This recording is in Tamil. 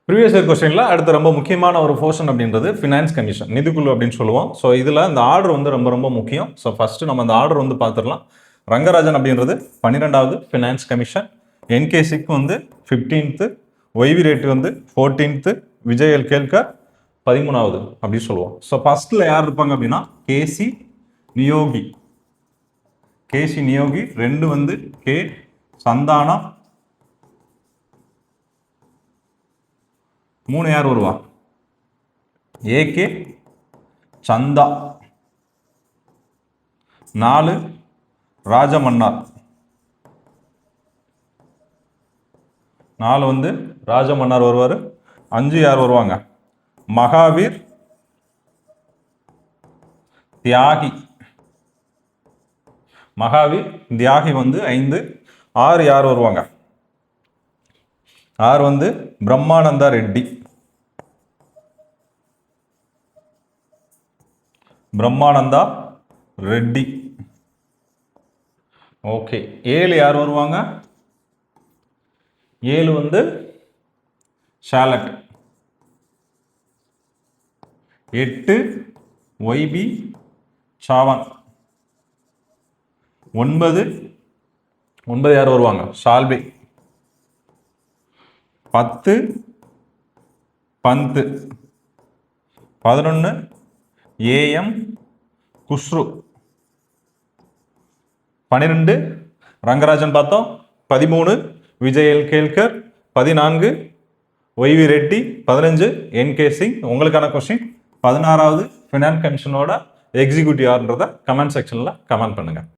ப்ரீவியஸ் இயர் கொஸ்டின்ல அடுத்து ரொம்ப முக்கியமான ஒரு போர்ஷன் அப்படின்றது ஃபினான்ஸ் கமிஷன், நிதிக்குழு அப்படின்னு சொல்லுவோம். ஸோ இதில் இந்த ஆர்டர் வந்து ரொம்ப ரொம்ப முக்கியம். ஸோ ஃபர்ஸ்ட் நம்ம அந்த ஆர்டர் வந்து பார்த்துடலாம். ரங்கராஜன் அப்படின்றது 12வது ஃபினான்ஸ் கமிஷன், என்கேசிக்கு வந்து 15th, ஒய்வி ரேட்டு வந்து 14th, விஜய் எல் கேல்கர் 13வது அப்படின்னு சொல்லுவோம். ஸோ ஃபர்ஸ்ட்ல யார் இருப்பாங்க அப்படின்னா கேசி நியோகி, கேசி நியோகி. 2 வந்து கே சந்தானா. 3 யார் வருவா? ஏகே சந்தா. 4 ராஜமன்னார். 4 வந்து ராஜமன்னார் வருவார். 5 யார் வருவாங்க? மகாவீர் தியாகி. மகாவீர் தியாகி வந்து 5. 6 யார் வருவாங்க? 6 வந்து பிரம்மானந்தா ரெட்டி. பிரம்மானந்தா ரெட்டி. ஓகே. 7 யார் வருவாங்க? 7 வந்து ஷாலட். 8 ஒய்பி சாவன். 9 யார் வருவாங்க? சால்பே. 10 பந்த். 11 ஏஎம் குஸ்ரு. 12 ரங்கராஜன் பார்த்தோம். 13 விஜய் எல் கேல்கர். 14 ஒய்வி ரெட்டி. 15 என்கே சிங். உங்களுக்கான கொஸ்டின் 16வது ஃபினான்ஸ் கமிஷனோட எக்ஸிக்யூட்டிவ் யாருன்றதை கமெண்ட் செக்ஷனில் கமெண்ட் பண்ணுங்கள்.